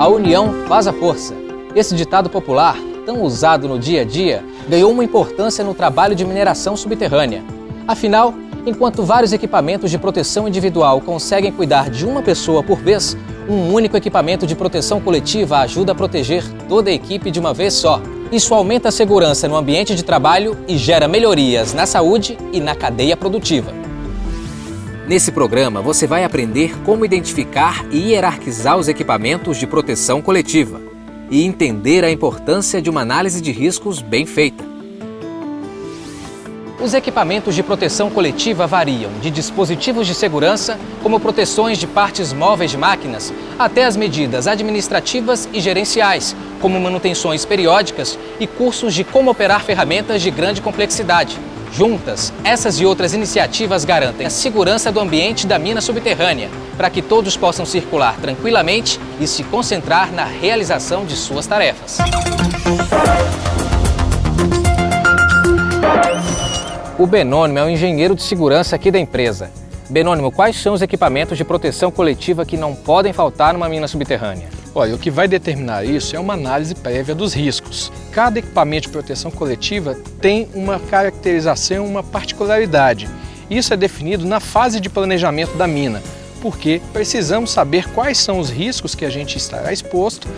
A união faz a força. Esse ditado popular, tão usado no dia a dia, ganhou uma importância no trabalho de mineração subterrânea. Afinal, enquanto vários equipamentos de proteção individual conseguem cuidar de uma pessoa por vez, um único equipamento de proteção coletiva ajuda a proteger toda a equipe de uma vez só. Isso aumenta a segurança no ambiente de trabalho e gera melhorias na saúde e na cadeia produtiva. Nesse programa, você vai aprender como identificar e hierarquizar os equipamentos de proteção coletiva e entender a importância de uma análise de riscos bem feita. Os equipamentos de proteção coletiva variam de dispositivos de segurança, como proteções de partes móveis de máquinas, até as medidas administrativas e gerenciais, como manutenções periódicas e cursos de como operar ferramentas de grande complexidade. Juntas, essas e outras iniciativas garantem a segurança do ambiente da mina subterrânea, para que todos possam circular tranquilamente e se concentrar na realização de suas tarefas. O Benônimo é o engenheiro de segurança aqui da empresa. Benônimo, quais são os equipamentos de proteção coletiva que não podem faltar numa mina subterrânea? Olha, o que vai determinar isso é uma análise prévia dos riscos. Cada equipamento de proteção coletiva tem uma caracterização, uma particularidade. Isso é definido na fase de planejamento da mina, porque precisamos saber quais são os riscos que a gente estará exposto.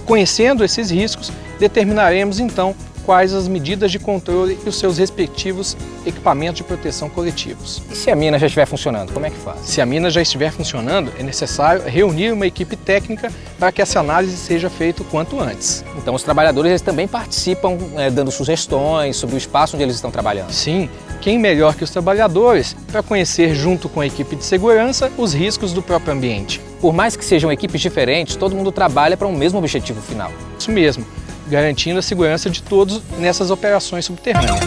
Conhecendo esses riscos, determinaremos então quais as medidas de controle e os seus respectivos equipamentos de proteção coletivos. E se a mina já estiver funcionando, como é que faz? Se a mina já estiver funcionando, é necessário reunir uma equipe técnica para que essa análise seja feita o quanto antes. Então os trabalhadores eles também participam dando sugestões sobre o espaço onde eles estão trabalhando? Sim, quem melhor que os trabalhadores para conhecer junto com a equipe de segurança os riscos do próprio ambiente. Por mais que sejam equipes diferentes, todo mundo trabalha para um mesmo objetivo final. Isso mesmo, garantindo a segurança de todos nessas operações subterrâneas.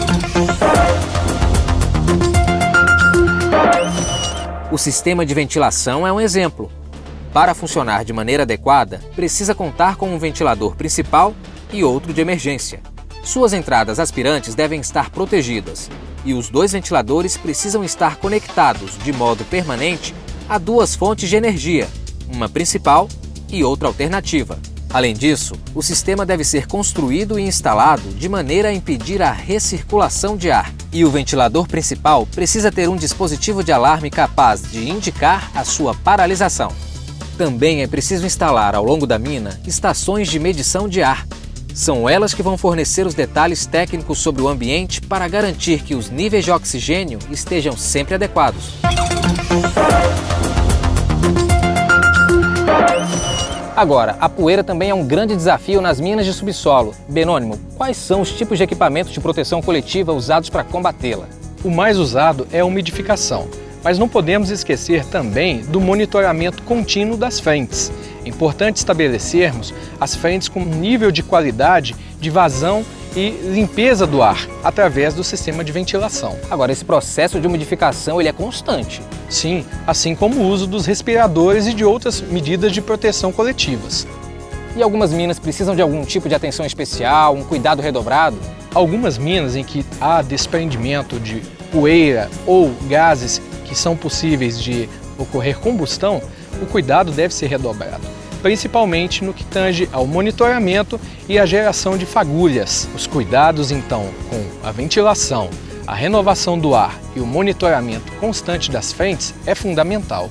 O sistema de ventilação é um exemplo. Para funcionar de maneira adequada, precisa contar com um ventilador principal e outro de emergência. Suas entradas aspirantes devem estar protegidas e os dois ventiladores precisam estar conectados de modo permanente a duas fontes de energia, uma principal e outra alternativa. Além disso, o sistema deve ser construído e instalado de maneira a impedir a recirculação de ar. E o ventilador principal precisa ter um dispositivo de alarme capaz de indicar a sua paralisação. Também é preciso instalar ao longo da mina estações de medição de ar. São elas que vão fornecer os detalhes técnicos sobre o ambiente para garantir que os níveis de oxigênio estejam sempre adequados. Agora, a poeira também é um grande desafio nas minas de subsolo. Benônimo, quais são os tipos de equipamentos de proteção coletiva usados para combatê-la? O mais usado é a umidificação, mas não podemos esquecer também do monitoramento contínuo das frentes. É importante estabelecermos as frentes com um nível de qualidade de vazão e limpeza do ar através do sistema de ventilação. Agora, esse processo de umidificação ele é constante. Sim, assim como o uso dos respiradores e de outras medidas de proteção coletivas. E algumas minas precisam de algum tipo de atenção especial, um cuidado redobrado? Algumas minas em que há desprendimento de poeira ou gases que são possíveis de ocorrer combustão, o cuidado deve ser redobrado, principalmente no que tange ao monitoramento e à geração de fagulhas. Os cuidados, então, com a ventilação, a renovação do ar e o monitoramento constante das frentes é fundamental.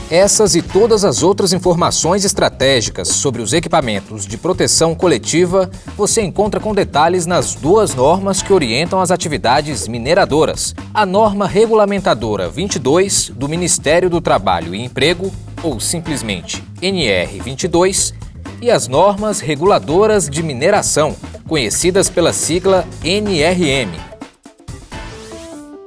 Essas e todas as outras informações estratégicas sobre os equipamentos de proteção coletiva você encontra com detalhes nas duas normas que orientam as atividades mineradoras. A norma regulamentadora 22 do Ministério do Trabalho e Emprego, ou simplesmente NR22, e as normas reguladoras de mineração, conhecidas pela sigla NRM.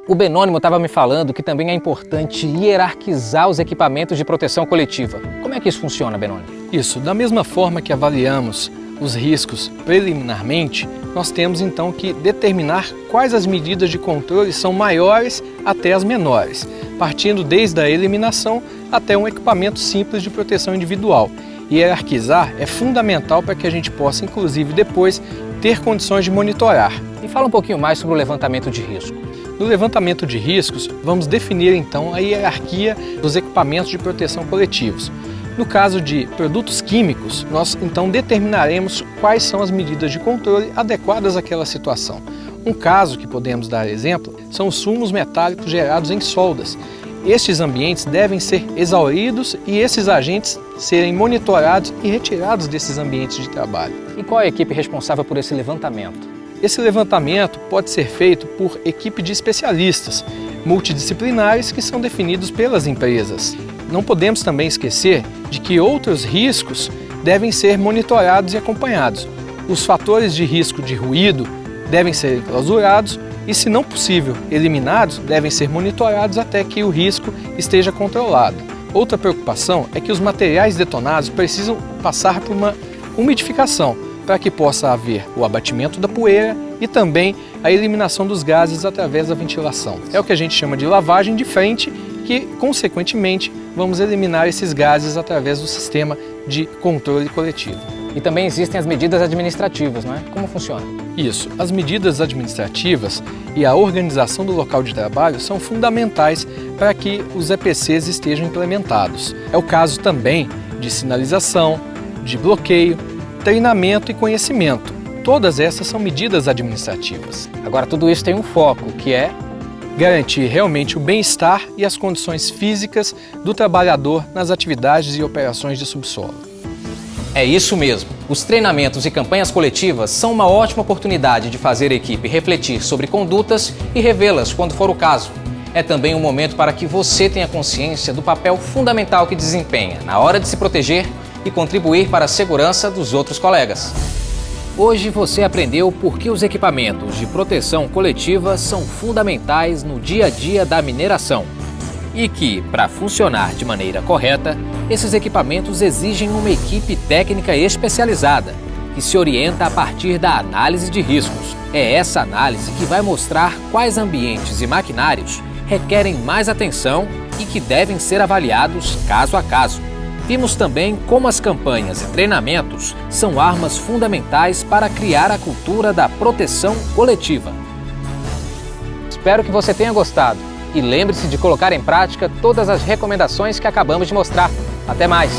O Benônimo estava me falando que também é importante hierarquizar os equipamentos de proteção coletiva. Como é que isso funciona, Benônimo? Isso, da mesma forma que avaliamos os riscos preliminarmente, nós temos então que determinar quais as medidas de controle são maiores até as menores, partindo desde a eliminação até um equipamento simples de proteção individual. Hierarquizar é fundamental para que a gente possa, inclusive, depois ter condições de monitorar. E fala um pouquinho mais sobre o levantamento de risco. No levantamento de riscos, vamos definir então a hierarquia dos equipamentos de proteção coletivos. No caso de produtos químicos, nós então determinaremos quais são as medidas de controle adequadas àquela situação. Um caso que podemos dar exemplo são os sumos metálicos gerados em soldas. Estes ambientes devem ser exauridos e esses agentes serem monitorados e retirados desses ambientes de trabalho. E qual é a equipe responsável por esse levantamento? Esse levantamento pode ser feito por equipe de especialistas multidisciplinares que são definidos pelas empresas. Não podemos também esquecer de que outros riscos devem ser monitorados e acompanhados. Os fatores de risco de ruído devem ser clausurados e, se não possível, eliminados, devem ser monitorados até que o risco esteja controlado. Outra preocupação é que os materiais detonados precisam passar por uma umidificação para que possa haver o abatimento da poeira e também a eliminação dos gases através da ventilação. É o que a gente chama de lavagem de frente, que, consequentemente, vamos eliminar esses gases através do sistema de controle coletivo. E também existem as medidas administrativas, não é? Como funciona? Isso. As medidas administrativas e a organização do local de trabalho são fundamentais para que os EPCs estejam implementados. É o caso também de sinalização, de bloqueio, treinamento e conhecimento. Todas essas são medidas administrativas. Agora, tudo isso tem um foco, que é garantir realmente o bem-estar e as condições físicas do trabalhador nas atividades e operações de subsolo. É isso mesmo. Os treinamentos e campanhas coletivas são uma ótima oportunidade de fazer a equipe refletir sobre condutas e revê-las quando for o caso. É também um momento para que você tenha consciência do papel fundamental que desempenha na hora de se proteger e contribuir para a segurança dos outros colegas. Hoje você aprendeu por que os equipamentos de proteção coletiva são fundamentais no dia a dia da mineração e que, para funcionar de maneira correta, esses equipamentos exigem uma equipe técnica especializada que se orienta a partir da análise de riscos. É essa análise que vai mostrar quais ambientes e maquinários requerem mais atenção e que devem ser avaliados caso a caso. Vimos também como as campanhas e treinamentos são armas fundamentais para criar a cultura da proteção coletiva. Espero que você tenha gostado e lembre-se de colocar em prática todas as recomendações que acabamos de mostrar. Até mais!